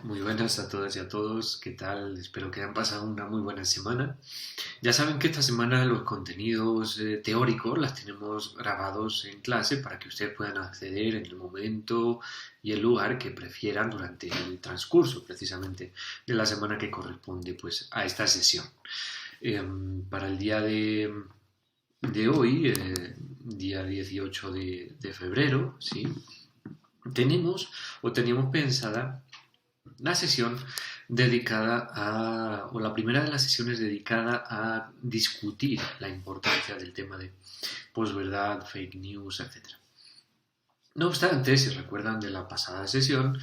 Muy buenas a todas y a todos, ¿qué tal? Espero que hayan pasado una muy buena semana. Ya saben que esta semana los contenidos teóricos las tenemos grabados en clase para que ustedes puedan acceder en el momento y el lugar que prefieran durante el transcurso precisamente de la semana que corresponde pues a esta sesión. Para el día de hoy, día 18 de febrero, ¿sí? Teníamos pensada la sesión dedicada o la primera de las sesiones dedicada a discutir la importancia del tema de posverdad, fake news, etc. No obstante, si recuerdan de la pasada sesión,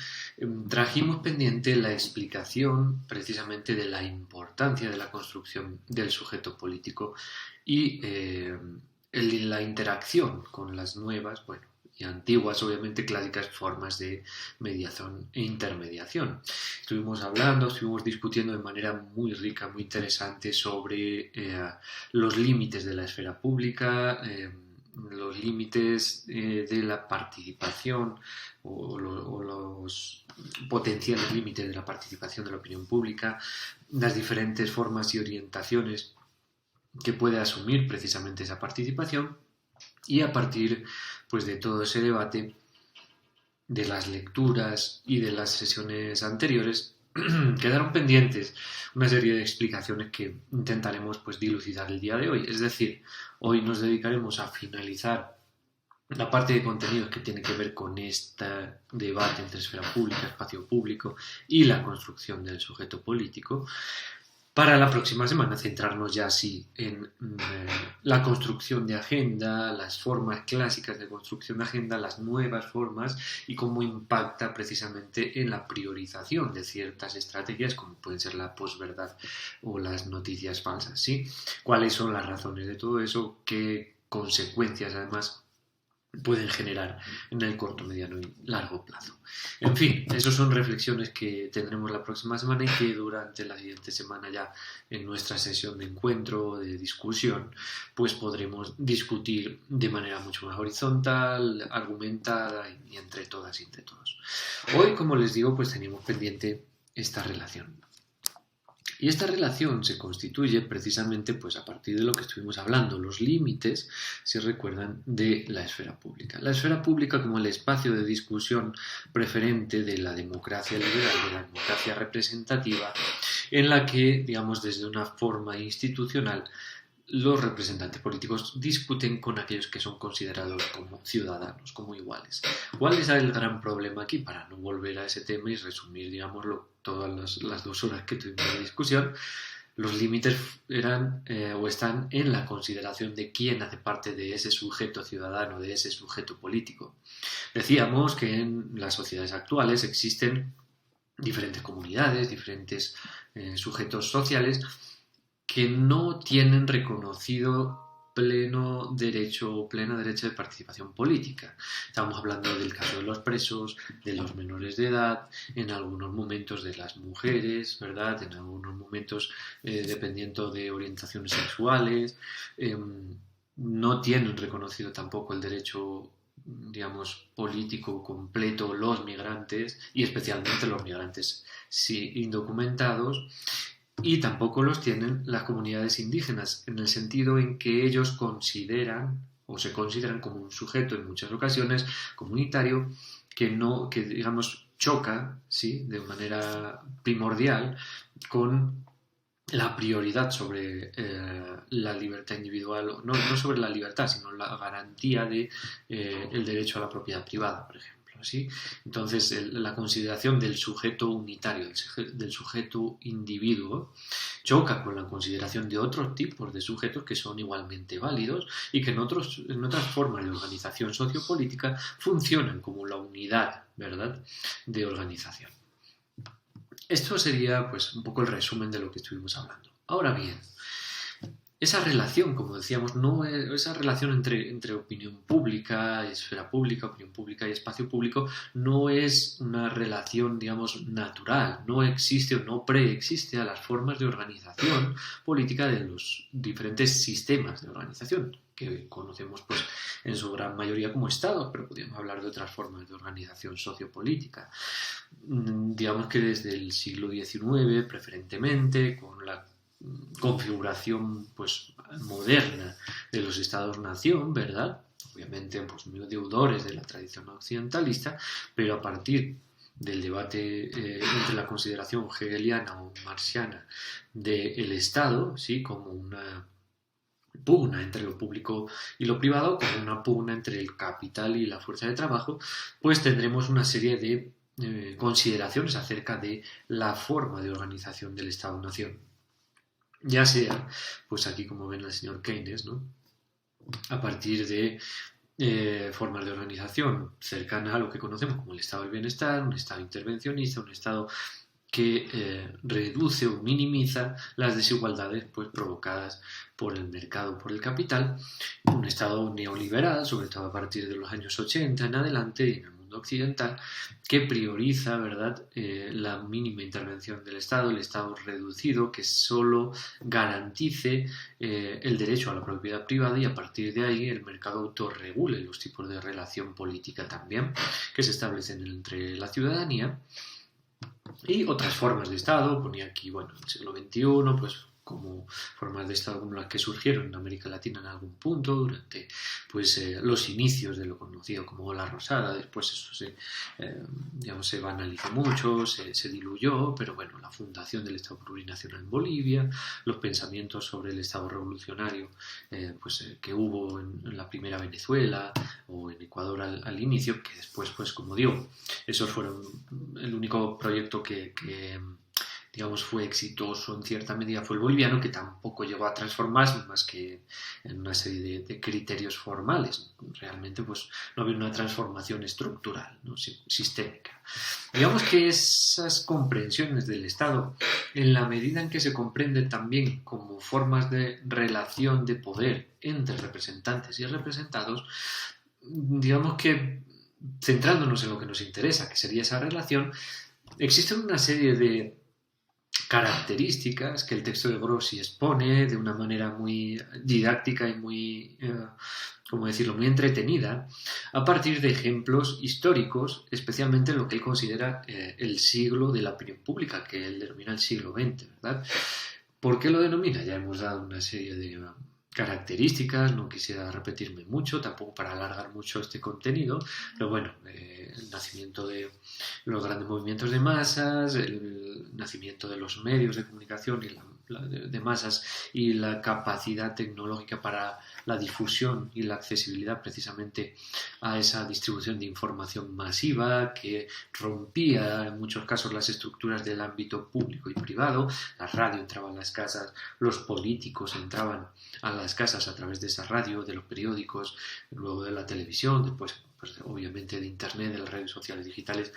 trajimos pendiente la explicación precisamente de la importancia de la construcción del sujeto político y la interacción con las nuevas, bueno, y antiguas, obviamente clásicas formas de mediación e intermediación. Estuvimos discutiendo de manera muy rica, muy interesante sobre los límites de la esfera pública, los límites de la participación o los potenciales límites de la participación de la opinión pública, las diferentes formas y orientaciones que puede asumir precisamente esa participación y a partir pues de todo ese debate de las lecturas y de las sesiones anteriores quedaron pendientes una serie de explicaciones que intentaremos pues dilucidar el día de hoy. Es decir, hoy nos dedicaremos a finalizar la parte de contenidos que tiene que ver con este debate entre esfera pública, espacio público y la construcción del sujeto político. Para la próxima semana centrarnos ya así en la construcción de agenda, las formas clásicas de construcción de agenda, las nuevas formas y cómo impacta precisamente en la priorización de ciertas estrategias como pueden ser la posverdad o las noticias falsas, ¿sí? ¿Cuáles son las razones de todo eso? ¿Qué consecuencias además pueden generar en el corto, mediano y largo plazo? En fin, esas son reflexiones que tendremos la próxima semana y que durante la siguiente semana ya en nuestra sesión de encuentro, de discusión, pues podremos discutir de manera mucho más horizontal, argumentada y entre todas y entre todos. Hoy, como les digo, pues teníamos pendiente esta relación. Y esta relación se constituye precisamente pues, a partir de lo que estuvimos hablando, los límites, si recuerdan, de la esfera pública. La esfera pública como el espacio de discusión preferente de la democracia liberal, de la democracia representativa, en la que, digamos, desde una forma institucional, los representantes políticos discuten con aquellos que son considerados como ciudadanos, como iguales. ¿Cuál es el gran problema aquí? Para no volver a ese tema y resumir, digámoslo, todas las 2 horas que tuvimos de discusión, los límites eran o están en la consideración de quién hace parte de ese sujeto ciudadano, de ese sujeto político. Decíamos que en las sociedades actuales existen diferentes comunidades, diferentes sujetos sociales que no tienen reconocido plena derecho de participación política. Estamos hablando del caso de los presos, de los menores de edad, en algunos momentos de las mujeres, ¿verdad? En algunos momentos dependiendo de orientaciones sexuales. No tienen reconocido tampoco el derecho, digamos, político completo los migrantes y especialmente los migrantes indocumentados. Y tampoco los tienen las comunidades indígenas, en el sentido en que ellos consideran o se consideran como un sujeto en muchas ocasiones comunitario que digamos choca, ¿sí?, de manera primordial con la prioridad sobre la libertad individual, no sobre la libertad, sino la garantía de el derecho a la propiedad privada, por ejemplo. ¿Sí? Entonces, la consideración del sujeto unitario, del sujeto individuo, choca con la consideración de otros tipos de sujetos que son igualmente válidos y que en otras formas de organización sociopolítica funcionan como la unidad, ¿verdad?, de organización. Esto sería pues un poco el resumen de lo que estuvimos hablando. Ahora bien, esa relación, como decíamos, esa relación entre opinión pública, esfera pública, opinión pública y espacio público, no es una relación, digamos, natural, no existe o no preexiste a las formas de organización política de los diferentes sistemas de organización que conocemos pues en su gran mayoría como Estados, pero podríamos hablar de otras formas de organización sociopolítica. Digamos que desde el siglo XIX, preferentemente, con la configuración pues moderna de los estados-nación, ¿verdad? Obviamente pues muy deudores de la tradición occidentalista, pero a partir del debate entre la consideración hegeliana o marxiana del Estado, ¿sí? Como una pugna entre lo público y lo privado, como una pugna entre el capital y la fuerza de trabajo, pues tendremos una serie de consideraciones acerca de la forma de organización del Estado-nación. Ya sea, pues aquí como ven el señor Keynes, ¿no? A partir de formas de organización cercana a lo que conocemos como el estado del bienestar, un estado intervencionista, un estado que reduce o minimiza las desigualdades pues, provocadas por el mercado, por el capital, un estado neoliberal, sobre todo a partir de los años 80 en adelante, y en el mundo occidental, que prioriza, ¿verdad?, la mínima intervención del Estado, el Estado reducido, que solo garantice el derecho a la propiedad privada y a partir de ahí el mercado autorregule los tipos de relación política también que se establecen entre la ciudadanía y otras formas de Estado. Ponía aquí, bueno, el siglo XXI, pues como formas de Estado como las que surgieron en América Latina en algún punto durante pues los inicios de lo conocido como la Rosada. Después eso digamos, se banalizó mucho, se diluyó, pero bueno, la fundación del Estado plurinacional en Bolivia, los pensamientos sobre el Estado revolucionario que hubo en la primera Venezuela o en Ecuador al inicio, que después, pues como digo, esos fueron el único proyecto que digamos, fue exitoso en cierta medida fue el boliviano, que tampoco llegó a transformarse más que en una serie de criterios formales. Realmente, pues, no había una transformación estructural, ¿no? Sistémica. Digamos que esas comprensiones del Estado, en la medida en que se comprenden también como formas de relación de poder entre representantes y representados, digamos que, centrándonos en lo que nos interesa, que sería esa relación, existen una serie de características que el texto de Grossi expone de una manera muy didáctica y muy, ¿cómo decirlo?, muy entretenida, a partir de ejemplos históricos, especialmente en lo que él considera el siglo de la opinión pública, que él denomina el siglo XX, ¿verdad? ¿Por qué lo denomina? Ya hemos dado una serie de características, no quisiera repetirme mucho, tampoco para alargar mucho este contenido, pero bueno, el nacimiento de los grandes movimientos de masas, el nacimiento de los medios de comunicación y de masas y la capacidad tecnológica para la difusión y la accesibilidad precisamente a esa distribución de información masiva que rompía en muchos casos las estructuras del ámbito público y privado. La radio entraba en las casas, los políticos entraban a las casas a través de esa radio, de los periódicos, luego de la televisión, después pues, obviamente de internet, de las redes sociales digitales.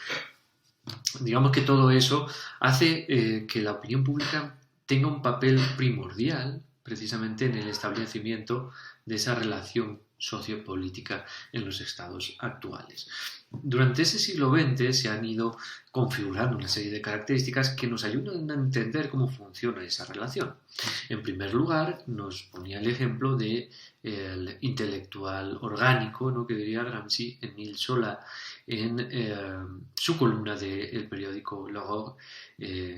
Digamos que todo eso hace que la opinión pública tenga un papel primordial precisamente en el establecimiento de esa relación sociopolítica en los estados actuales. Durante ese siglo XX se han ido configurando una serie de características que nos ayudan a entender cómo funciona esa relación. En primer lugar, nos ponía el ejemplo del intelectual orgánico, ¿no?, que diría Gramsci, Émile Zola, en su columna del periódico L'Aurore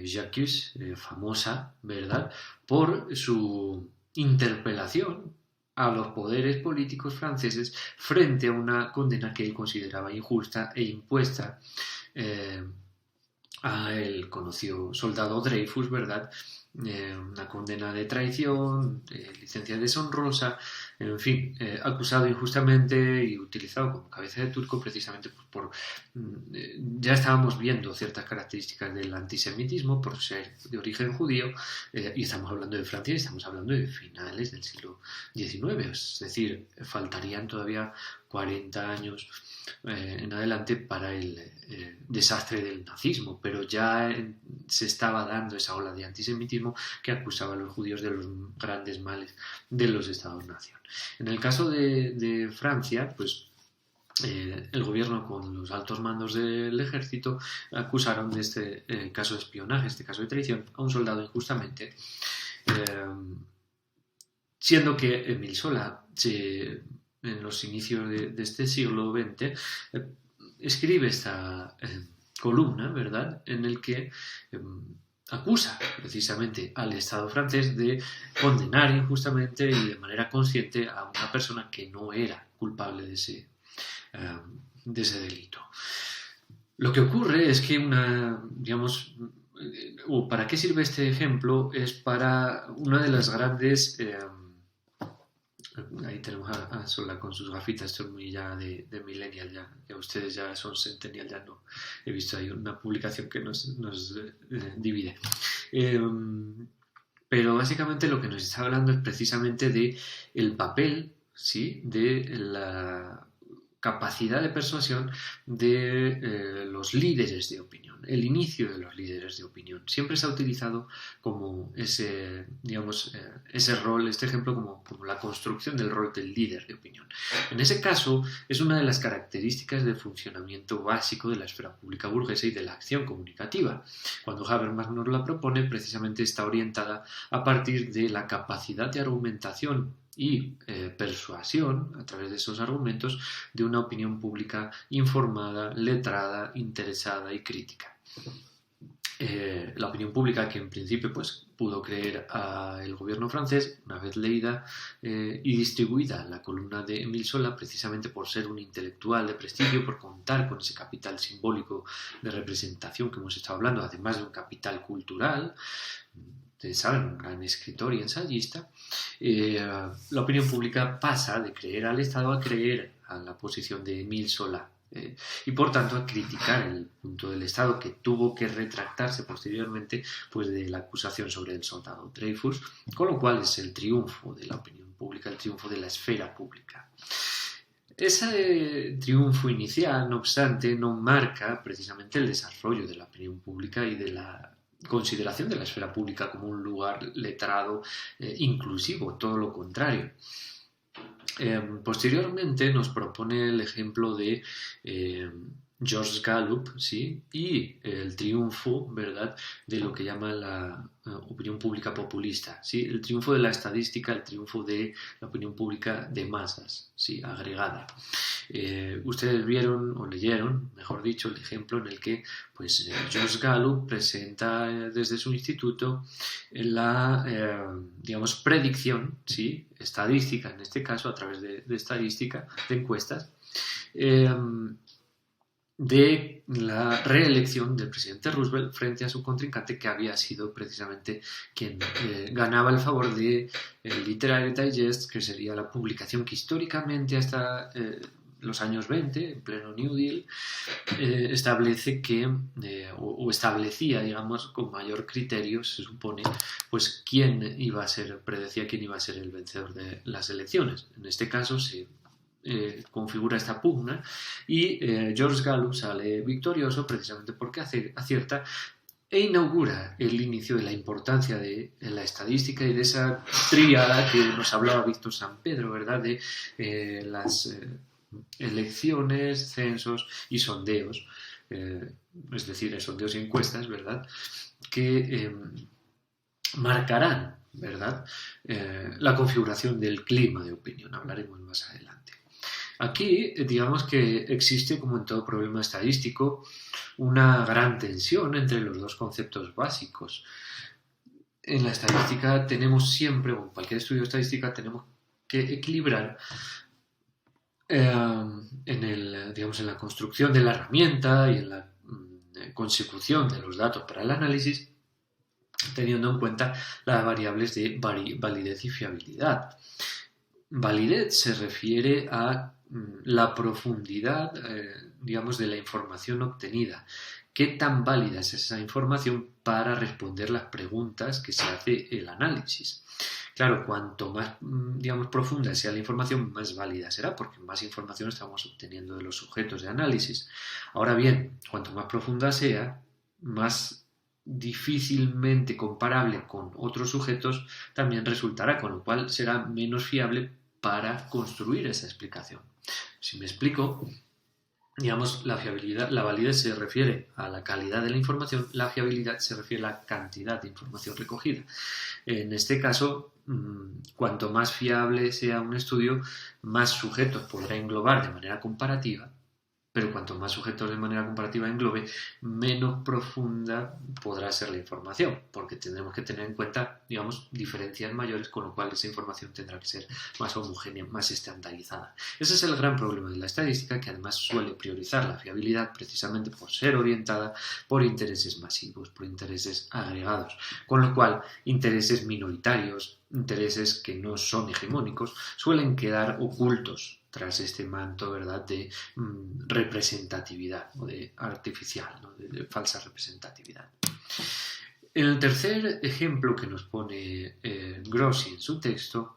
Jacques, famosa, ¿verdad?, por su interpelación a los poderes políticos franceses frente a una condena que él consideraba injusta e impuesta a el conocido soldado Dreyfus, ¿verdad?, una condena de traición, licencia deshonrosa, en fin, acusado injustamente y utilizado como cabeza de turco precisamente por ya estábamos viendo ciertas características del antisemitismo por ser de origen judío, y estamos hablando de Francia y estamos hablando de finales del siglo XIX, es decir, faltarían todavía 40 años en adelante para el desastre del nazismo, pero ya se estaba dando esa ola de antisemitismo que acusaba a los judíos de los grandes males de los Estados-nación. En el caso de Francia, pues el gobierno con los altos mandos del ejército acusaron de este caso de espionaje, este caso de traición, a un soldado injustamente, siendo que Émile Zola, en los inicios de este siglo XX, escribe esta columna, ¿verdad?, en el que acusa precisamente al Estado francés de condenar injustamente y de manera consciente a una persona que no era culpable de ese delito. Lo que ocurre es que ¿para qué sirve este ejemplo? Es para una de las grandes... ahí tenemos a Sola con sus gafitas, esto es muy ya de millennial, ya ustedes ya son centennial, ya no. He visto ahí una publicación que nos divide. Pero básicamente lo que nos está hablando es precisamente de el papel, ¿sí?, de la capacidad de persuasión de los líderes de opinión, el inicio de los líderes de opinión. Siempre se ha utilizado como ese rol, este ejemplo, como la construcción del rol del líder de opinión. En ese caso, es una de las características del funcionamiento básico de la esfera pública burguesa y de la acción comunicativa. Cuando Habermas nos la propone, precisamente está orientada a partir de la capacidad de argumentación y persuasión, a través de esos argumentos, de una opinión pública informada, letrada, interesada y crítica. La opinión pública que en principio pues, pudo creer al gobierno francés, una vez leída y distribuida la columna de Émile Zola, precisamente por ser un intelectual de prestigio, por contar con ese capital simbólico de representación que hemos estado hablando, además de un capital cultural. Ustedes saben, un gran escritor y ensayista, la opinión pública pasa de creer al Estado a creer a la posición de Émile Zola y por tanto a criticar el punto del Estado, que tuvo que retractarse posteriormente pues, de la acusación sobre el soldado Dreyfus, con lo cual es el triunfo de la opinión pública, el triunfo de la esfera pública. Ese triunfo inicial, no obstante, no marca precisamente el desarrollo de la opinión pública y de la consideración de la esfera pública como un lugar letrado, inclusivo, todo lo contrario. Posteriormente nos propone el ejemplo de George Gallup, ¿sí?, y el triunfo, ¿verdad?, de lo que llama la opinión pública populista, ¿sí?, el triunfo de la estadística, el triunfo de la opinión pública de masas, ¿sí?, agregada. Ustedes vieron o leyeron, mejor dicho, el ejemplo en el que pues, George Gallup presenta desde su instituto la predicción, ¿sí?, estadística, en este caso a través de estadística, de encuestas, de la reelección del presidente Roosevelt frente a su contrincante, que había sido precisamente quien ganaba el favor de Literary Digest, que sería la publicación que históricamente hasta los años 20, en pleno New Deal, establece que, o establecía, digamos, con mayor criterio, se supone, pues predecía quién iba a ser el vencedor de las elecciones. En este caso se configura esta pugna y George Gallup sale victorioso precisamente porque acierta e inaugura el inicio de la importancia de la estadística y de esa tríada que nos hablaba Víctor San Pedro, ¿verdad?, de las elecciones, censos y sondeos, es decir, sondeos y encuestas, ¿verdad?, que marcarán, ¿verdad?, la configuración del clima de opinión. Hablaremos más adelante. Aquí, digamos que existe, como en todo problema estadístico, una gran tensión entre los dos conceptos básicos. En la estadística tenemos siempre, o en cualquier estudio de estadística, tenemos que equilibrar en la construcción de la herramienta y en la consecución de los datos para el análisis, teniendo en cuenta las variables de validez y fiabilidad. Validez se refiere a la profundidad, de la información obtenida, qué tan válida es esa información para responder las preguntas que se hace el análisis. Claro, cuanto más, digamos, profunda sea la información, más válida será, porque más información estamos obteniendo de los sujetos de análisis. Ahora bien, cuanto más profunda sea, más difícilmente comparable con otros sujetos también resultará, con lo cual será menos fiable para construir esa explicación. Si me explico, digamos, la fiabilidad, la validez se refiere a la calidad de la información, la fiabilidad se refiere a la cantidad de información recogida. En este caso, cuanto más fiable sea un estudio, más sujetos podrá englobar de manera comparativa, pero cuanto más sujetos de manera comparativa englobe, menos profunda podrá ser la información, porque tendremos que tener en cuenta, digamos, diferencias mayores, con lo cual esa información tendrá que ser más homogénea, más estandarizada. Ese es el gran problema de la estadística, que además suele priorizar la fiabilidad precisamente por ser orientada por intereses masivos, por intereses agregados, con lo cual intereses minoritarios, intereses que no son hegemónicos, suelen quedar ocultos tras este manto, ¿verdad?, de representatividad o de artificial, ¿no?, de falsa representatividad. El tercer ejemplo que nos pone Grossi en su texto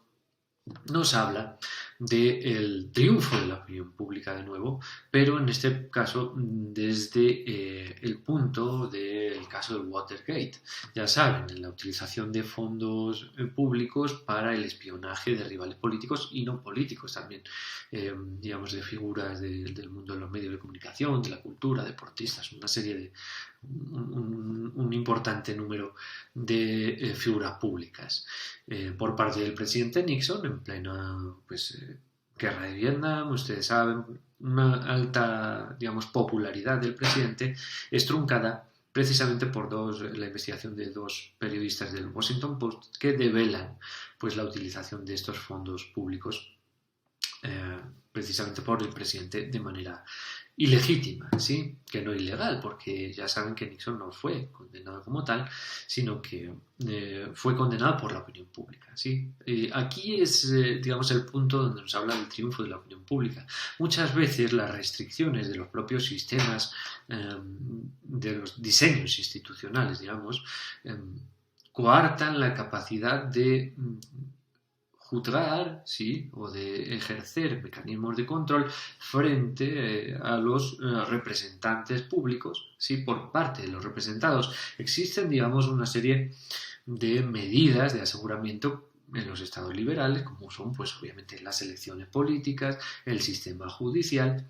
nos habla del triunfo de la opinión pública de nuevo, pero en este caso desde el punto del caso del Watergate. Ya saben, en la utilización de fondos públicos para el espionaje de rivales políticos y no políticos también, digamos, de figuras del mundo de los medios de comunicación, de la cultura, deportistas, una serie de un importante número de figuras públicas. Por parte del presidente Nixon, en plena guerra de Vietnam, ustedes saben, una alta, digamos, popularidad del presidente es truncada precisamente por la investigación de dos periodistas del Washington Post que develan pues la utilización de estos fondos públicos precisamente por el presidente de manera ilegítima, ¿sí?, que no ilegal, porque ya saben que Nixon no fue condenado como tal, sino que fue condenado por la opinión pública, ¿sí? Aquí es, digamos, el punto donde nos habla del triunfo de la opinión pública. Muchas veces las restricciones de los propios sistemas, de los diseños institucionales, digamos, coartan la capacidad de juzgar, ¿sí?, o de ejercer mecanismos de control frente a los representantes públicos, ¿sí?, por parte de los representados. Existen, digamos, una serie de medidas de aseguramiento en los estados liberales, como son, pues, obviamente, las elecciones políticas, el sistema judicial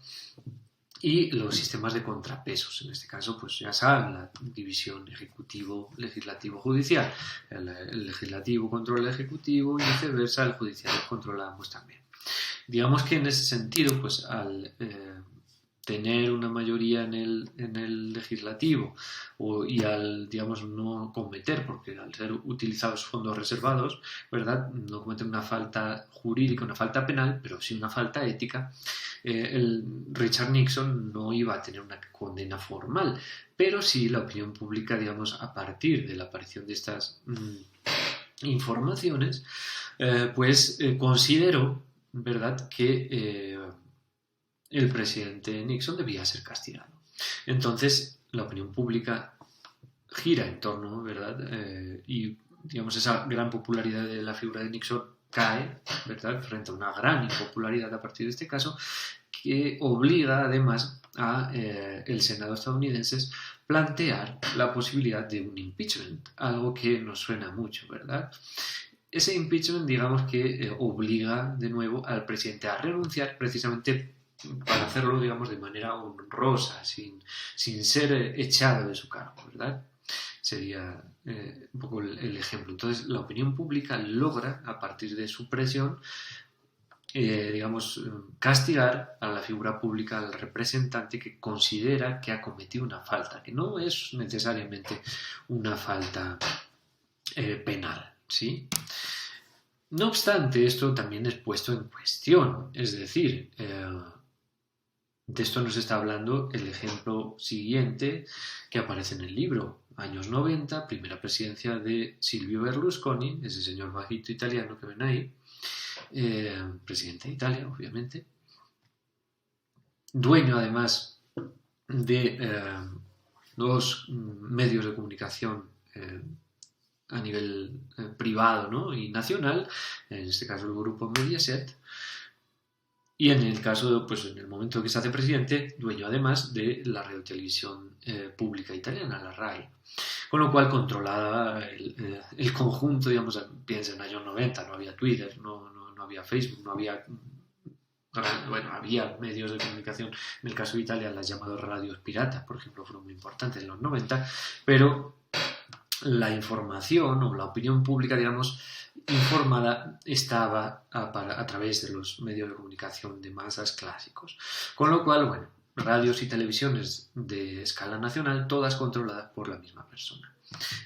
y los sistemas de contrapesos. En este caso, pues ya saben, la división ejecutivo, legislativo, judicial. El legislativo controla el ejecutivo y viceversa, el judicial controla ambos también. Digamos que en ese sentido, pues al tener una mayoría en el legislativo y al, digamos, no cometer, porque al ser utilizados fondos reservados, ¿verdad?, no cometen una falta jurídica, una falta penal, pero sí una falta ética, el Richard Nixon no iba a tener una condena formal, pero sí la opinión pública, digamos, a partir de la aparición de estas informaciones, consideró, ¿verdad?, que el presidente Nixon debía ser castigado. Entonces, la opinión pública gira en torno, ¿verdad?, y, digamos, esa gran popularidad de la figura de Nixon cae, ¿verdad?, frente a una gran impopularidad a partir de este caso, que obliga además a el Senado estadounidense plantear la posibilidad de un impeachment, algo que nos suena mucho, ¿verdad? Ese impeachment, digamos, que obliga de nuevo al presidente a renunciar precisamente para hacerlo, digamos, de manera honrosa, sin ser echado de su cargo, ¿verdad? Sería un poco el ejemplo. Entonces, la opinión pública logra, a partir de su presión, digamos, castigar a la figura pública, al representante que considera que ha cometido una falta, que no es necesariamente una falta penal, ¿sí? No obstante, esto también es puesto en cuestión, es decir, de esto nos está hablando el ejemplo siguiente que aparece en el libro. Años 90, primera presidencia de Silvio Berlusconi, ese señor bajito italiano que ven ahí, presidente de Italia, obviamente, dueño además de los medios de comunicación a nivel privado, ¿no? Y nacional, en este caso el grupo Mediaset, y en el caso, pues en el momento que se hace presidente, dueño además de la radiotelevisión pública italiana, la RAI. Con lo cual controlaba el conjunto, digamos, piensa en los años 90, no había Twitter, no había Facebook, no había... Bueno, había medios de comunicación, en el caso de Italia las llamadas radios piratas, por ejemplo, fueron muy importantes en los 90, pero la información o la opinión pública, digamos, informada estaba a través de los medios de comunicación de masas clásicos. Con lo cual, bueno, radios y televisiones de escala nacional, todas controladas por la misma persona.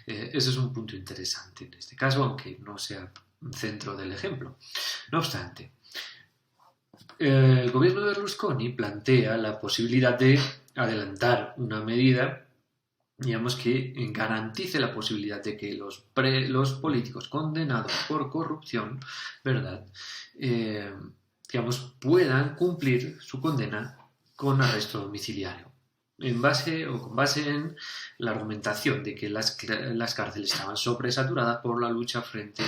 Ese es un punto interesante en este caso, aunque no sea centro del ejemplo. No obstante, el gobierno de Berlusconi plantea la posibilidad de adelantar una medida, digamos, que garantice la posibilidad de que los políticos condenados por corrupción, ¿verdad?, digamos, puedan cumplir su condena con arresto domiciliario, con base en la argumentación de que las cárceles estaban sobresaturadas por la lucha frente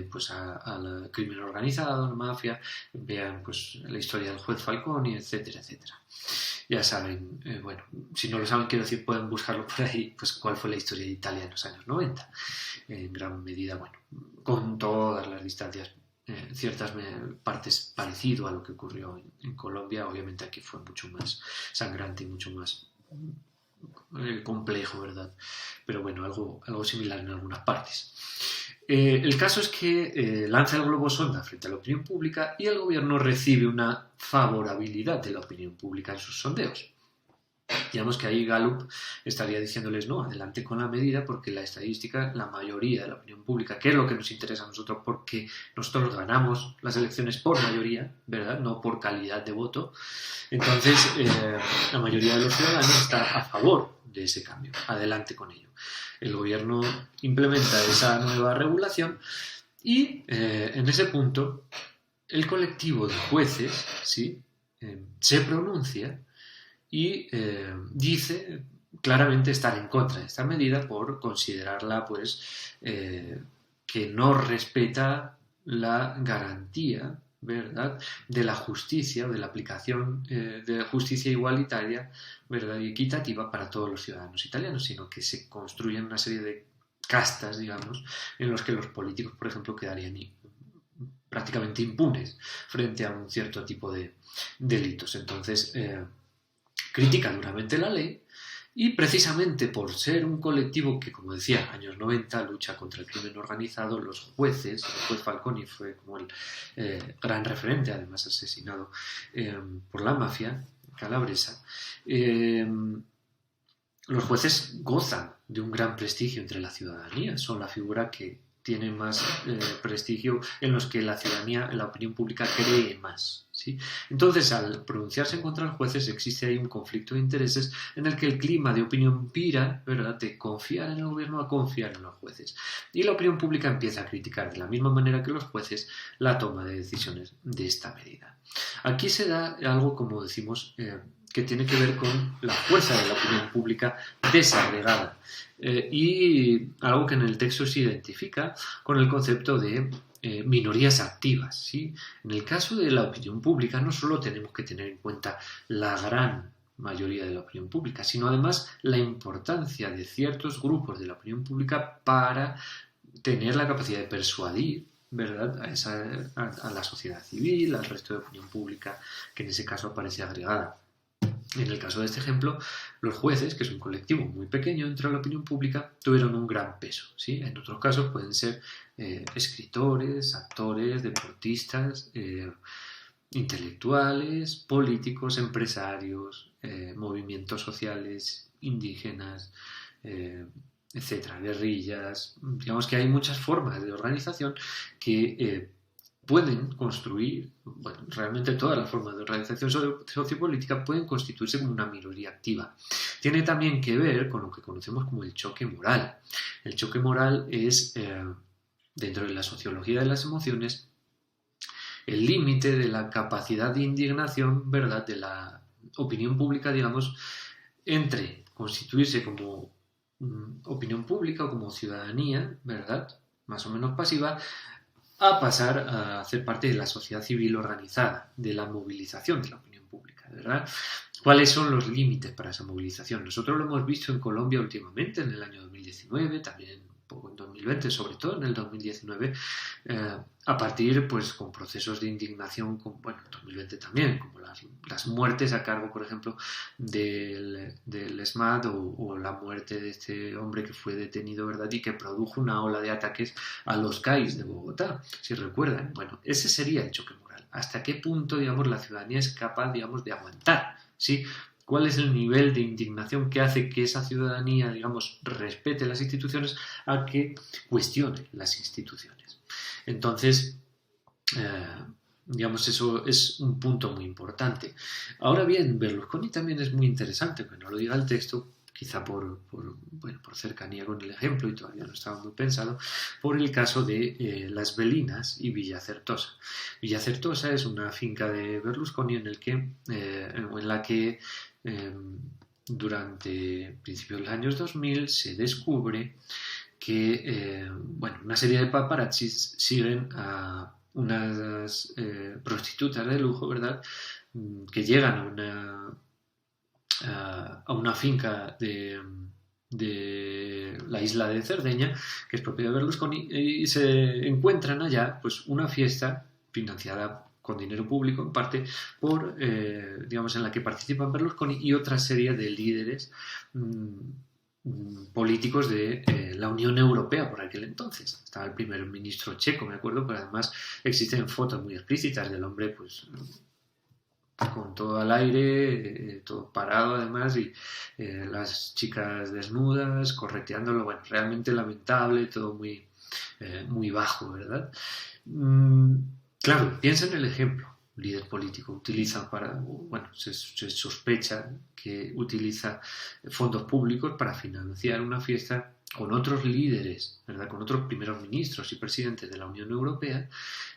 pues al crimen organizado, la mafia. Vean pues la historia del juez Falconi, etcétera, etcétera. Ya saben, bueno, si no lo saben, quiero decir, pueden buscarlo por ahí, pues cuál fue la historia de Italia en los años 90. En gran medida, bueno, con todas las distancias, ciertas partes parecido a lo que ocurrió en Colombia. Obviamente aquí fue mucho más sangrante y mucho más complejo, ¿verdad? Pero bueno, algo similar en algunas partes. El caso es que lanza el globo sonda frente a la opinión pública y el gobierno recibe una favorabilidad de la opinión pública en sus sondeos. Digamos que ahí Gallup estaría diciéndoles no, adelante con la medida, porque la estadística, la mayoría de la opinión pública, que es lo que nos interesa a nosotros, porque nosotros ganamos las elecciones por mayoría, ¿verdad?, no por calidad de voto. Entonces la mayoría de los ciudadanos está a favor de ese cambio, adelante con ello. El gobierno implementa esa nueva regulación y en ese punto el colectivo de jueces, ¿sí?, se pronuncia y dice claramente estar en contra de esta medida por considerarla, pues, que no respeta la garantía, ¿verdad?, de la justicia, de la aplicación de la justicia igualitaria, ¿verdad?, y equitativa para todos los ciudadanos italianos, sino que se construyen una serie de castas, digamos, en los que los políticos, por ejemplo, quedarían prácticamente impunes frente a un cierto tipo de delitos. Entonces, critica duramente la ley y precisamente por ser un colectivo que, como decía, años 90, lucha contra el crimen organizado, los jueces, el juez Falconi fue como el gran referente, además asesinado por la mafia calabresa, los jueces gozan de un gran prestigio entre la ciudadanía, son la figura que tiene más prestigio, en los que la ciudadanía, la opinión pública cree más, ¿sí? Entonces, al pronunciarse contra los jueces, existe ahí un conflicto de intereses en el que el clima de opinión vira, ¿verdad?, de confiar en el gobierno a confiar en los jueces. Y la opinión pública empieza a criticar de la misma manera que los jueces la toma de decisiones de esta medida. Aquí se da algo, como decimos, que tiene que ver con la fuerza de la opinión pública desagregada. Y algo que en el texto se identifica con el concepto de minorías activas, ¿sí? En el caso de la opinión pública no solo tenemos que tener en cuenta la gran mayoría de la opinión pública, sino además la importancia de ciertos grupos de la opinión pública para tener la capacidad de persuadir, ¿verdad?, a la sociedad civil, al resto de opinión pública que en ese caso aparece agregada. En el caso de este ejemplo, los jueces, que es un colectivo muy pequeño dentro de la opinión pública, tuvieron un gran peso, ¿sí? En otros casos pueden ser escritores, actores, deportistas, intelectuales, políticos, empresarios, movimientos sociales, indígenas, etcétera, guerrillas. Digamos que hay muchas formas de organización que pueden construir, bueno, realmente todas las formas de organización sociopolítica pueden constituirse como una minoría activa. Tiene también que ver con lo que conocemos como el choque moral. El choque moral es, dentro de la sociología de las emociones, el límite de la capacidad de indignación, ¿verdad?, de la opinión pública, digamos, entre constituirse como opinión pública o como ciudadanía, ¿verdad? Más o menos pasiva, a pasar a hacer parte de la sociedad civil organizada, de la movilización de la opinión pública, ¿verdad? ¿Cuáles son los límites para esa movilización? Nosotros lo hemos visto en Colombia últimamente, en el año 2019, también un poco en 2020, sobre todo en el 2019, a partir, pues, con procesos de indignación, bueno, en 2020 también, como las muertes a cargo, por ejemplo, del ESMAD o la muerte de este hombre que fue detenido, ¿verdad? Y que produjo una ola de ataques a los CAIs de Bogotá, si recuerdan. Bueno, ese sería el choque moral. ¿Hasta qué punto, digamos, la ciudadanía es capaz, digamos, de aguantar? ¿Sí? ¿Cuál es el nivel de indignación que hace que esa ciudadanía, digamos, respete las instituciones a que cuestione las instituciones? Entonces, digamos, eso es un punto muy importante. Ahora bien, Berlusconi también es muy interesante, aunque no lo diga el texto, quizá por cercanía con el ejemplo, y todavía no estaba muy pensado, por el caso de Las Belinas y Villa Certosa. Villa Certosa es una finca de Berlusconi en la que durante principios de los años 2000 se descubre que una serie de paparazzis siguen a unas prostitutas de lujo, ¿verdad? Que llegan a una finca de la isla de Cerdeña, que es propiedad de Berlusconi, y se encuentran allá, pues, una fiesta financiada con dinero público, en parte, digamos, en la que participan Berlusconi y otra serie de líderes políticos de la Unión Europea por aquel entonces. Estaba el primer ministro checo, me acuerdo, pero además existen fotos muy explícitas del hombre, pues, con todo al aire, todo parado además, y las chicas desnudas, correteándolo. Bueno, realmente lamentable, todo muy bajo, ¿verdad? Claro, piensa en el ejemplo. Un líder político utiliza se sospecha que utiliza fondos públicos para financiar una fiesta con otros líderes, ¿verdad? Con otros primeros ministros y presidentes de la Unión Europea,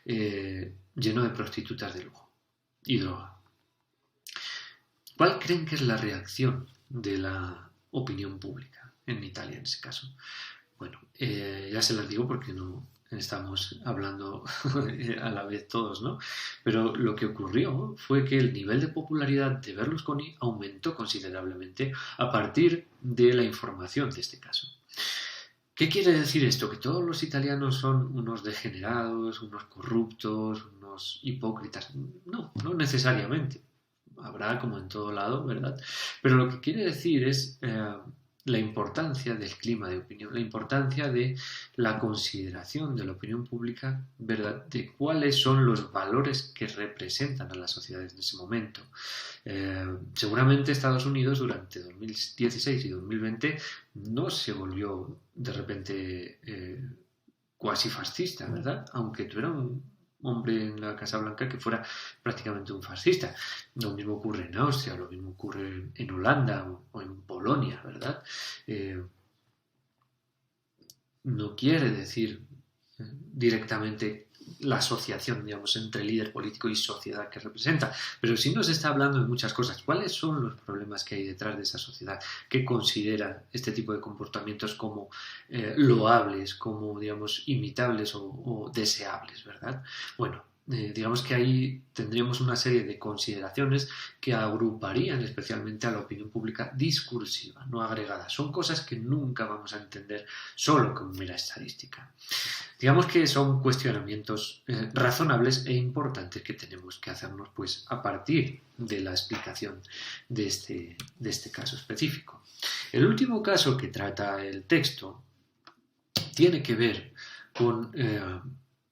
lleno de prostitutas de lujo y droga. ¿Cuál creen que es la reacción de la opinión pública en Italia en ese caso? Bueno, ya se las digo porque no estamos hablando a la vez todos, ¿no? Pero lo que ocurrió fue que el nivel de popularidad de Berlusconi aumentó considerablemente a partir de la información de este caso. ¿Qué quiere decir esto? ¿Que todos los italianos son unos degenerados, unos corruptos, unos hipócritas? No, no necesariamente. Habrá como en todo lado, ¿verdad? Pero lo que quiere decir es la importancia del clima de opinión, la importancia de la consideración de la opinión pública, ¿verdad? De cuáles son los valores que representan a las sociedades en ese momento. Seguramente Estados Unidos durante 2016 y 2020 no se volvió de repente cuasi fascista, ¿verdad? Aunque tuviera un hombre en la Casa Blanca que fuera prácticamente un fascista. Lo mismo ocurre en Austria, lo mismo ocurre en Holanda o en Polonia, ¿verdad? No quiere decir directamente la asociación, digamos, entre líder político y sociedad que representa, pero sí nos está hablando de muchas cosas. ¿Cuáles son los problemas que hay detrás de esa sociedad que considera este tipo de comportamientos como loables, como, digamos, imitables o deseables, ¿verdad? Bueno, digamos que ahí tendríamos una serie de consideraciones que agruparían especialmente a la opinión pública discursiva, no agregada. Son cosas que nunca vamos a entender solo con mera estadística. Digamos que son cuestionamientos razonables e importantes que tenemos que hacernos, pues, a partir de la explicación de este caso específico. El último caso que trata el texto tiene que ver con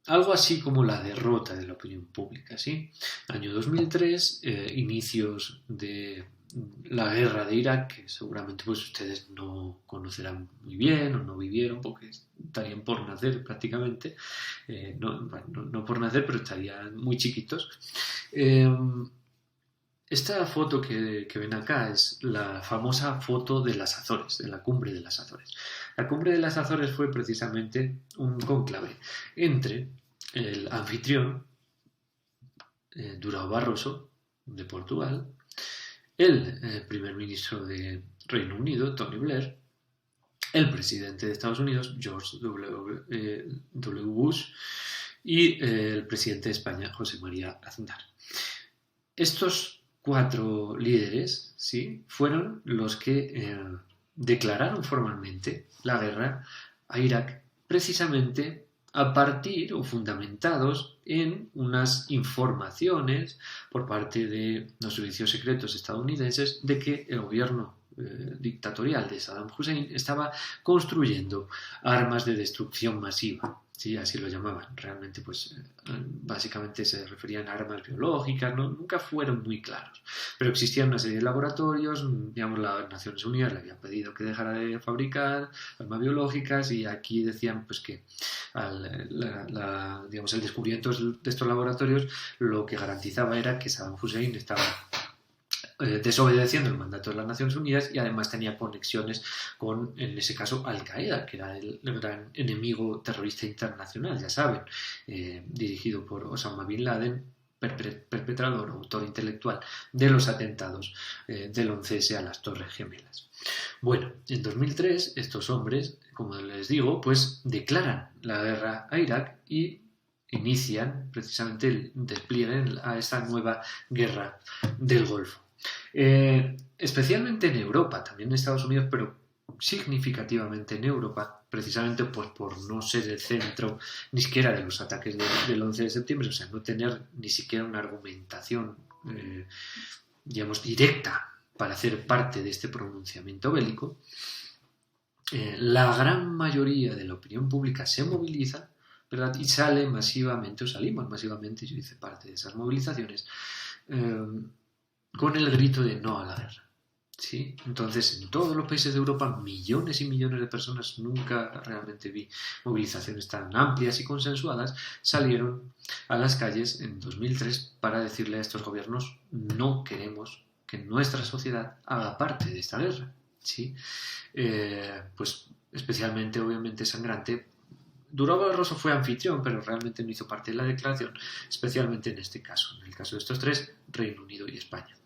algo así como la derrota de la opinión pública, ¿sí? Año 2003, inicios de la guerra de Irak, que seguramente, pues, ustedes no conocerán muy bien o no vivieron porque estarían por nacer prácticamente, no por nacer, pero estarían muy chiquitos. Esta foto que ven acá es la famosa foto de las Azores, de la cumbre de las Azores. La cumbre de las Azores fue precisamente un cónclave entre el anfitrión, Durão Barroso, de Portugal, el primer ministro de Reino Unido, Tony Blair, el presidente de Estados Unidos, George W. Bush, y el presidente de España, José María Aznar. Estos 4 líderes, ¿sí?, fueron los que declararon formalmente la guerra a Irak, precisamente a partir o fundamentados en unas informaciones por parte de los servicios secretos estadounidenses de que el gobierno dictatorial de Saddam Hussein estaba construyendo armas de destrucción masiva. Sí, así lo llamaban. Realmente, pues, básicamente se referían a armas biológicas, ¿no? Nunca fueron muy claros. Pero existían una serie de laboratorios, digamos, las Naciones Unidas le habían pedido que dejara de fabricar armas biológicas y aquí decían, pues, que digamos, el descubrimiento de estos laboratorios lo que garantizaba era que Saddam Hussein estaba desobedeciendo el mandato de las Naciones Unidas y además tenía conexiones con, en ese caso, Al-Qaeda, que era el gran enemigo terrorista internacional, ya saben, dirigido por Osama Bin Laden, perpetrador o autor intelectual de los atentados del 11S a las Torres Gemelas. Bueno, en 2003 estos hombres, como les digo, pues declaran la guerra a Irak y inician precisamente el despliegue a esta nueva guerra del Golfo. Especialmente en Europa, también en Estados Unidos, pero significativamente en Europa, precisamente pues por no ser el centro ni siquiera de los ataques del 11 de septiembre, o sea, no tener ni siquiera una argumentación, digamos, directa para hacer parte de este pronunciamiento bélico, la gran mayoría de la opinión pública se moviliza, ¿verdad?, y sale masivamente, o salimos masivamente, yo hice parte de esas movilizaciones, con el grito de no a la guerra. ¿Sí? Entonces, en todos los países de Europa, millones y millones de personas, nunca realmente vi movilizaciones tan amplias y consensuadas, salieron a las calles en 2003 para decirle a estos gobiernos: no queremos que nuestra sociedad haga parte de esta guerra. ¿Sí? Pues especialmente, obviamente, sangrante. Durão Barroso fue anfitrión, pero realmente no hizo parte de la declaración, especialmente en este caso, en el caso de estos 3, Reino Unido y España,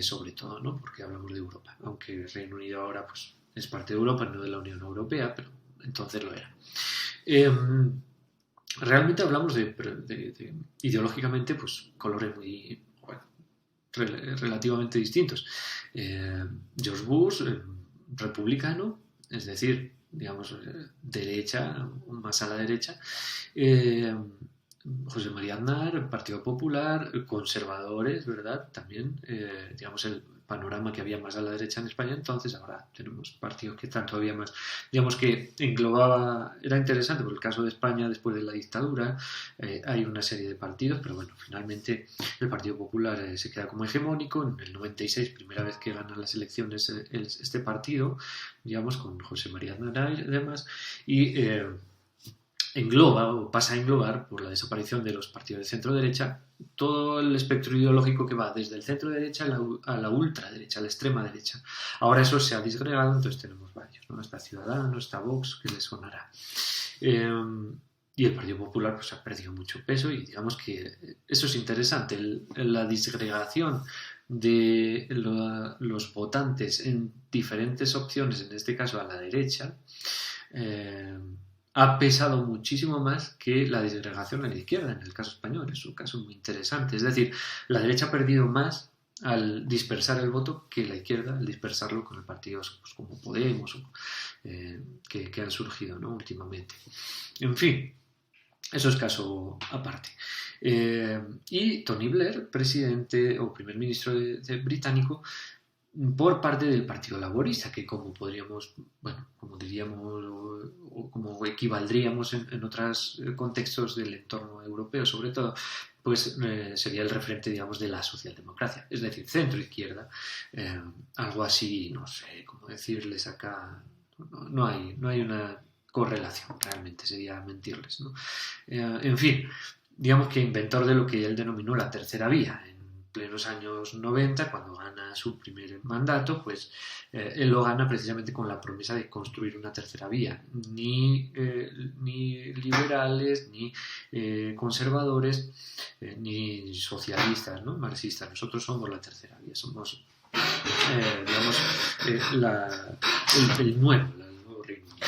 sobre todo, ¿no?, porque hablamos de Europa, aunque Reino Unido ahora pues es parte de Europa, no de la Unión Europea, pero entonces lo era. Realmente hablamos de ideológicamente pues colores muy, bueno, relativamente distintos. George Bush, republicano, es decir, digamos, derecha, más a la derecha. José María Aznar, Partido Popular, conservadores, ¿verdad? También, digamos, el panorama que había más a la derecha en España, entonces ahora tenemos partidos que están todavía más, digamos, que englobaba, era interesante por el caso de España después de la dictadura, hay una serie de partidos, pero bueno, finalmente el Partido Popular se queda como hegemónico. En el 96, primera vez que gana las elecciones este partido, digamos, con José María Aznar y demás, y engloba o pasa a englobar, por la desaparición de los partidos de centro-derecha, todo el espectro ideológico que va desde el centro-derecha a la ultraderecha, a la extrema derecha. Ahora eso se ha disgregado, entonces tenemos varios, ¿no? Está Ciudadanos, está Vox, que les sonará. Y el Partido Popular pues ha perdido mucho peso y digamos que eso es interesante, la disgregación de los votantes en diferentes opciones, en este caso a la derecha, ha pesado muchísimo más que la disgregación a la izquierda, en el caso español. Es un caso muy interesante. Es decir, la derecha ha perdido más al dispersar el voto que la izquierda al dispersarlo con partidos pues, como Podemos que han surgido, ¿no?, últimamente. En fin, eso es caso aparte. Y Tony Blair, presidente o primer ministro británico, por parte del Partido Laborista, que como podríamos, bueno, como diríamos o como equivaldríamos en otros contextos del entorno europeo, sobre todo, pues sería el referente, digamos, de la socialdemocracia, es decir, centro-izquierda, algo así, no sé cómo decirles acá, no hay una correlación, realmente sería mentirles, ¿no? En fin, digamos que inventor de lo que él denominó la tercera vía, plenos años 90, cuando gana su primer mandato, pues él lo gana precisamente con la promesa de construir una tercera vía. Ni liberales, ni conservadores, ni socialistas, ¿no?, marxistas. Nosotros somos la tercera vía, somos digamos, el nuevo Reino Unido.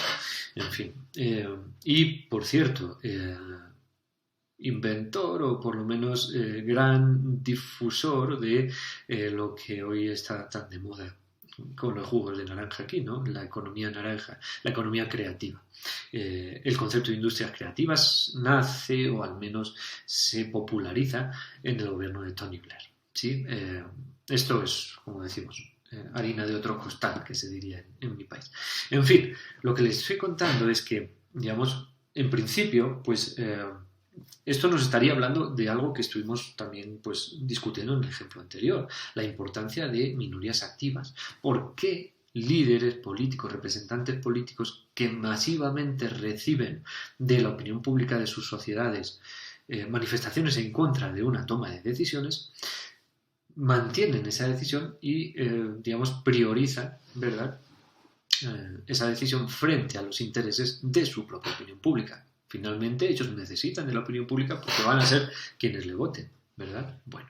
En fin. Y, por cierto, inventor o por lo menos gran difusor de lo que hoy está tan de moda con los jugos de naranja aquí, ¿no? La economía naranja, la economía creativa. El concepto de industrias creativas nace, o al menos se populariza, en el gobierno de Tony Blair. ¿Sí? Esto es, como decimos, harina de otro costal, que se diría en mi país. En fin, lo que les estoy contando es que, digamos, en principio, pues esto nos estaría hablando de algo que estuvimos también pues, discutiendo en el ejemplo anterior, la importancia de minorías activas. ¿Por qué líderes políticos, representantes políticos que masivamente reciben de la opinión pública de sus sociedades manifestaciones en contra de una toma de decisiones, mantienen esa decisión y, digamos, priorizan, ¿verdad?, esa decisión frente a los intereses de su propia opinión pública? Finalmente, ellos necesitan de la opinión pública porque van a ser quienes le voten, ¿verdad? Bueno,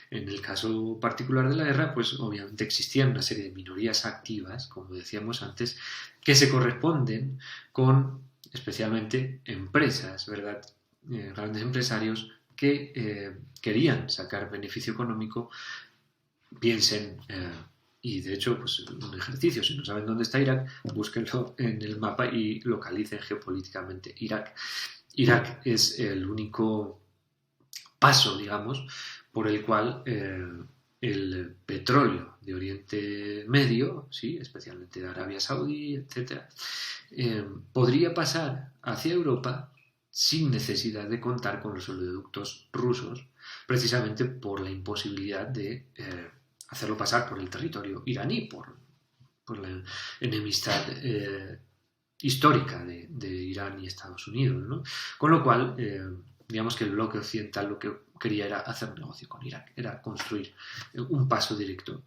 en el caso particular de la guerra, pues obviamente existían una serie de minorías activas, como decíamos antes, que se corresponden con especialmente empresas, ¿verdad? Grandes empresarios que querían sacar beneficio económico, piensen, y de hecho, pues un ejercicio, si no saben dónde está Irak, búsquenlo en el mapa y localicen geopolíticamente Irak. Irak es el único paso, digamos, por el cual el petróleo de Oriente Medio, ¿sí?, especialmente de Arabia Saudí, etc., podría pasar hacia Europa sin necesidad de contar con los oleoductos rusos, precisamente por la imposibilidad de hacerlo pasar por el territorio iraní, por la enemistad histórica de Irán y Estados Unidos, ¿no? Con lo cual, digamos que el bloque occidental lo que quería era hacer negocio con Irak, era construir un paso directo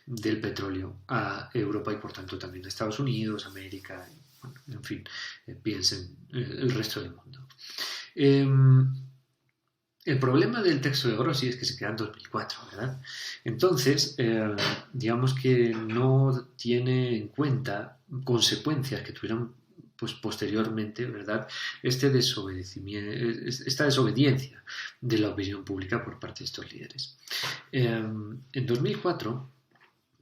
del petróleo a Europa y por tanto también a Estados Unidos, América, bueno, en fin, piensen el resto del mundo. El problema del texto de Grossi es que se queda en 2004, ¿verdad? Entonces, digamos que no tiene en cuenta consecuencias que tuvieron pues, posteriormente, ¿verdad?, esta desobediencia de la opinión pública por parte de estos líderes. En 2004,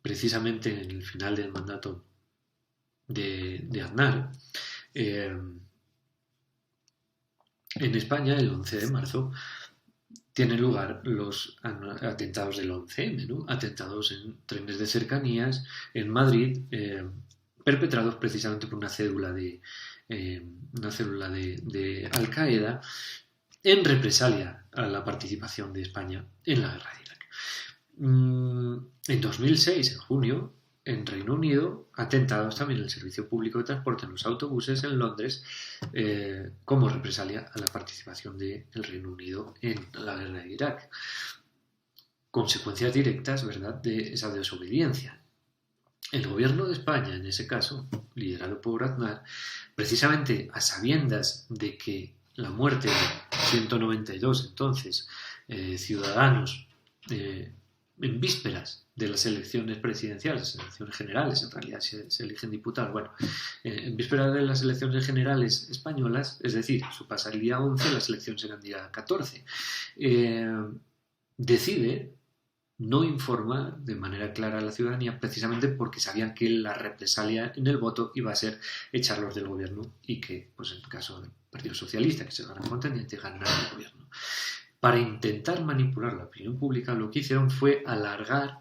precisamente en el final del mandato de Aznar, en España, el 11 de marzo, tienen lugar los atentados del 11M, ¿no? Atentados en trenes de cercanías en Madrid, perpetrados precisamente por una célula de Al-Qaeda en represalia a la participación de España en la guerra de Irak. En 2006, en junio, en Reino Unido, atentados también en el servicio público de transporte en los autobuses en Londres, como represalia a la participación del Reino Unido en la guerra de Irak. Consecuencias directas, ¿verdad?, de esa desobediencia. El gobierno de España, en ese caso, liderado por Aznar, precisamente a sabiendas de que la muerte de 192 entonces ciudadanos en vísperas de las elecciones presidenciales, elecciones generales, en realidad se eligen diputados, bueno, en vísperas de las elecciones generales españolas, es decir, su pasa el día 11, las elecciones eran el día 14, decide no informar de manera clara a la ciudadanía, precisamente porque sabían que la represalia en el voto iba a ser echarlos del gobierno y que, pues en el caso del Partido Socialista, que es el gran contendiente, ganara el gobierno. Para intentar manipular la opinión pública, lo que hicieron fue alargar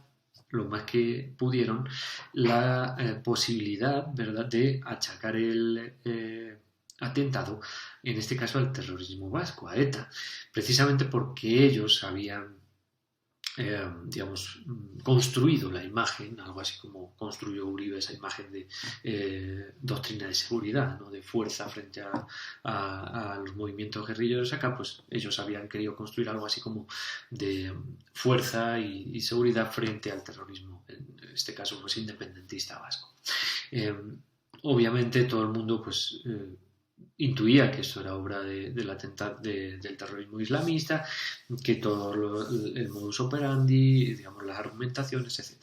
lo más que pudieron la posibilidad, ¿verdad?, de achacar el atentado, en este caso al terrorismo vasco, a ETA, precisamente porque ellos habían digamos, construido la imagen, algo así como construyó Uribe esa imagen de doctrina de seguridad, ¿no?, de fuerza frente a los movimientos guerrilleros acá, pues ellos habían querido construir algo así como de fuerza y seguridad frente al terrorismo, en este caso pues independentista vasco. Obviamente todo el mundo pues intuía que esto era obra del atentado del terrorismo islamista, que todo el modus operandi, digamos, las argumentaciones, etc.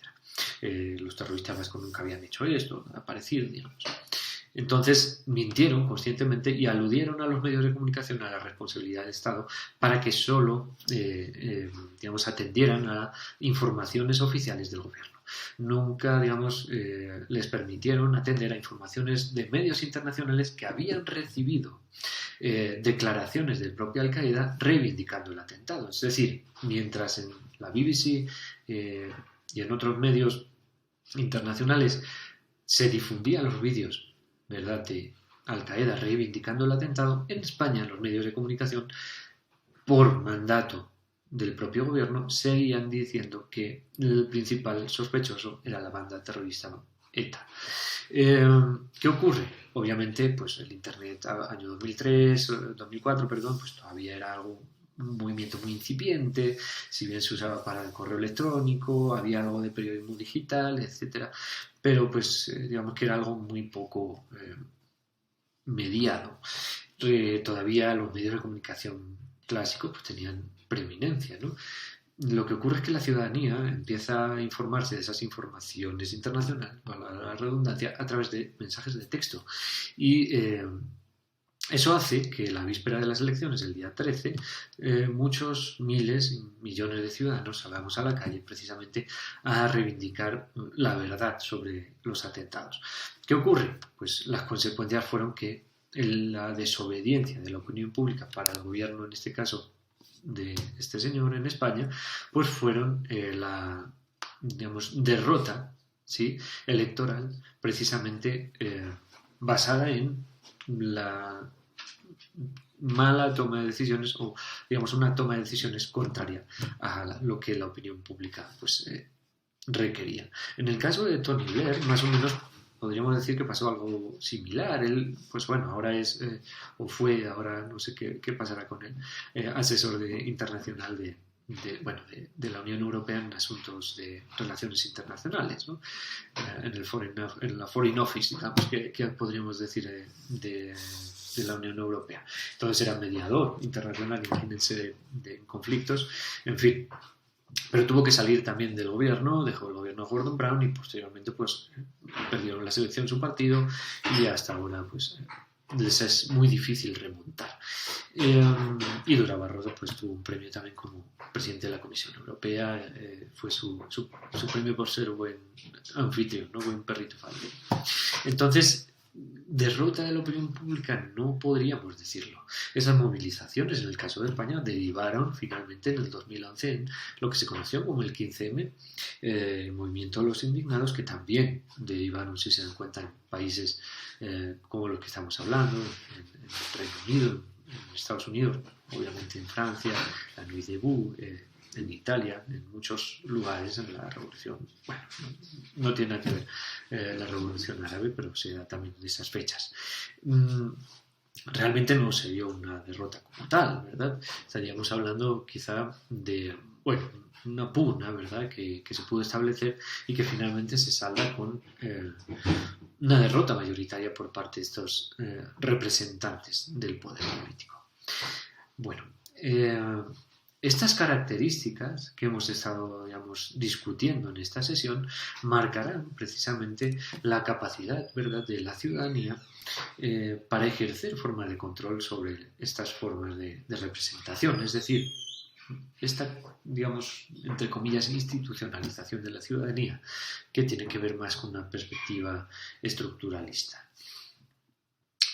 Los terroristas vascos nunca habían hecho esto, parecido, digamos. Entonces mintieron conscientemente y aludieron a los medios de comunicación a la responsabilidad del Estado para que solo digamos, atendieran a informaciones oficiales del gobierno. Nunca, digamos, les permitieron atender a informaciones de medios internacionales que habían recibido declaraciones del propio Al-Qaeda reivindicando el atentado. Es decir, mientras en la BBC y en otros medios internacionales se difundían los vídeos, ¿verdad?, de Al-Qaeda reivindicando el atentado, en España los medios de comunicación, por mandato del propio gobierno, seguían diciendo que el principal sospechoso era la banda terrorista ETA. ¿Qué ocurre? Obviamente, pues el Internet, año 2004, pues todavía era un movimiento muy incipiente, si bien se usaba para el correo electrónico, había algo de periodismo digital, etcétera, pero pues digamos que era algo muy poco mediado. Todavía los medios de comunicación clásicos pues tenían preeminencia, ¿no? Lo que ocurre es que la ciudadanía empieza a informarse de esas informaciones internacionales, para la redundancia, a través de mensajes de texto. Y eso hace que la víspera de las elecciones, el día 13, muchos miles y millones de ciudadanos salgamos a la calle precisamente a reivindicar la verdad sobre los atentados. ¿Qué ocurre? Pues las consecuencias fueron que la desobediencia de la opinión pública para el gobierno, en este caso de este señor en España, pues fueron la, digamos, derrota, ¿sí?, electoral, precisamente basada en la mala toma de decisiones, o digamos una toma de decisiones contraria a lo que la opinión pública pues requería. En el caso de Tony Blair, más o menos podríamos decir que pasó algo similar. Él, pues bueno, ahora es, o fue, ahora no sé qué pasará con él, asesor internacional de la Unión Europea en asuntos de relaciones internacionales, ¿no? En la Foreign Office, digamos, que podríamos decir de la Unión Europea. Entonces era mediador internacional, imagínense, de conflictos, en fin. Pero tuvo que salir también del gobierno, dejó el gobierno Gordon Brown y posteriormente pues perdieron la selección su partido y hasta ahora pues les es muy difícil remontar. Y Dura Barroso pues tuvo un premio también como presidente de la Comisión Europea, fue su premio por ser buen anfitrión, ¿no? Buen perrito faldero. Entonces, derrota de la opinión pública no podríamos decirlo. Esas movilizaciones, en el caso de España, derivaron finalmente en el 2011 en lo que se conoció como el 15M, el movimiento de los indignados, que también derivaron, si se dan cuenta, en países como los que estamos hablando, en el Reino Unido, en Estados Unidos, obviamente en Francia, la Nuit debout, en Italia, en muchos lugares en la revolución. Bueno, no tiene nada que ver la revolución árabe, pero se da también en esas fechas. Realmente no se dio una derrota como tal, ¿verdad? Estaríamos hablando quizá de, bueno, una pugna, ¿verdad?, que se pudo establecer y que finalmente se salda con una derrota mayoritaria por parte de estos representantes del poder político. Bueno, estas características que hemos estado, digamos, discutiendo en esta sesión marcarán precisamente la capacidad, ¿verdad?, de la ciudadanía para ejercer formas de control sobre estas formas de representación. Es decir, esta, digamos, entre comillas, institucionalización de la ciudadanía, que tiene que ver más con una perspectiva estructuralista.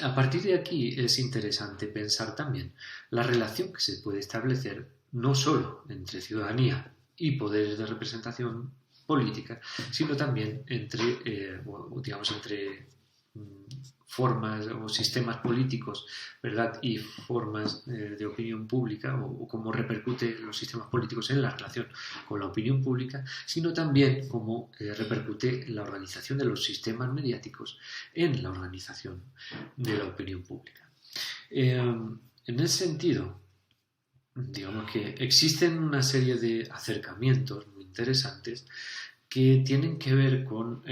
A partir de aquí es interesante pensar también la relación que se puede establecer no solo entre ciudadanía y poderes de representación política, sino también entre, digamos, entre formas o sistemas políticos, ¿verdad?, y formas de opinión pública, o cómo repercute los sistemas políticos en la relación con la opinión pública, sino también cómo repercute la organización de los sistemas mediáticos en la organización de la opinión pública. En ese sentido, digamos que existen una serie de acercamientos muy interesantes que tienen que ver con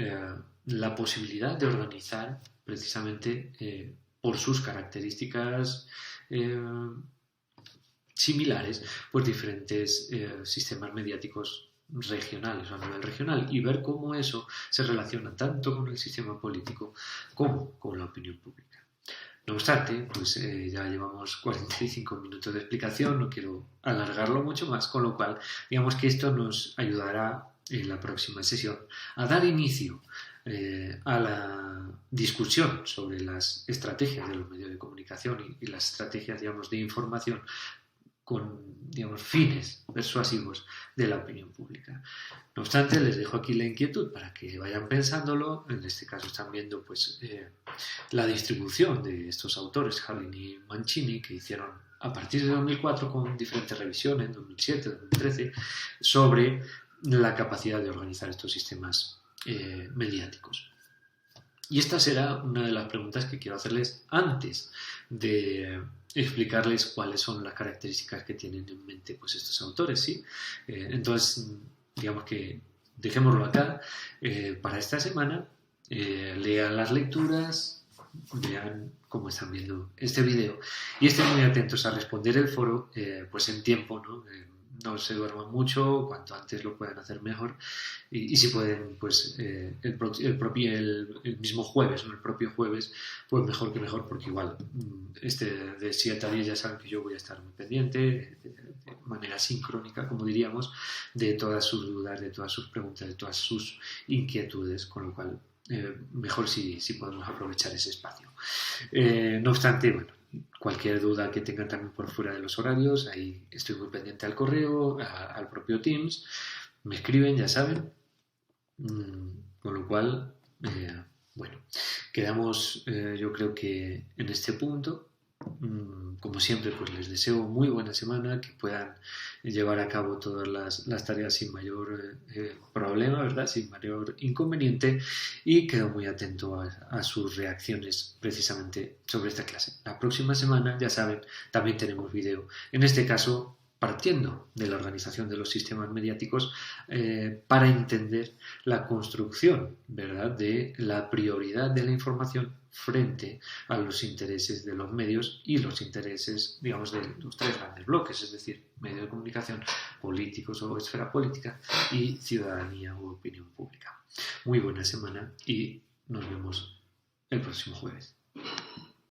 la posibilidad de organizar precisamente por sus características similares, pues diferentes sistemas mediáticos regionales o a nivel regional y ver cómo eso se relaciona tanto con el sistema político como con la opinión pública. No obstante, pues ya llevamos 45 minutos de explicación, no quiero alargarlo mucho más, con lo cual digamos que esto nos ayudará en la próxima sesión a dar inicio a la discusión sobre las estrategias de los medios de comunicación y las estrategias, digamos, de información con, digamos, fines persuasivos de la opinión pública. No obstante, les dejo aquí la inquietud para que vayan pensándolo. En este caso están viendo pues la distribución de estos autores, Hallin y Mancini, que hicieron a partir de 2004 con diferentes revisiones, 2007, 2013, sobre la capacidad de organizar estos sistemas mediáticos. Y esta será una de las preguntas que quiero hacerles antes de explicarles cuáles son las características que tienen en mente pues estos autores, ¿sí? Entonces, digamos que dejémoslo acá para esta semana. Lean las lecturas, vean cómo están viendo este video y estén muy atentos a responder el foro pues en tiempo, ¿no? No se duerman mucho, cuanto antes lo puedan hacer mejor y si pueden pues el mismo jueves o el propio jueves pues mejor que mejor, porque igual de 7 a 10 ya saben que yo voy a estar muy pendiente de manera sincrónica, como diríamos, de todas sus dudas, de todas sus preguntas, de todas sus inquietudes, con lo cual mejor si podemos aprovechar ese espacio. No obstante, bueno, cualquier duda que tengan también por fuera de los horarios, ahí estoy muy pendiente al correo, al propio Teams, me escriben, ya saben, con lo cual, bueno, quedamos yo creo que en este punto. Como siempre, pues les deseo muy buena semana, que puedan llevar a cabo todas las tareas sin mayor problema, ¿verdad? Sin mayor inconveniente, y quedo muy atento a sus reacciones precisamente sobre esta clase. La próxima semana, ya saben, también tenemos video. En este caso, partiendo de la organización de los sistemas mediáticos para entender la construcción, ¿verdad?, de la prioridad de la información frente a los intereses de los medios y los intereses, digamos, de los 3 grandes bloques, es decir, medios de comunicación, políticos o esfera política y ciudadanía o opinión pública. Muy buena semana y nos vemos el próximo jueves.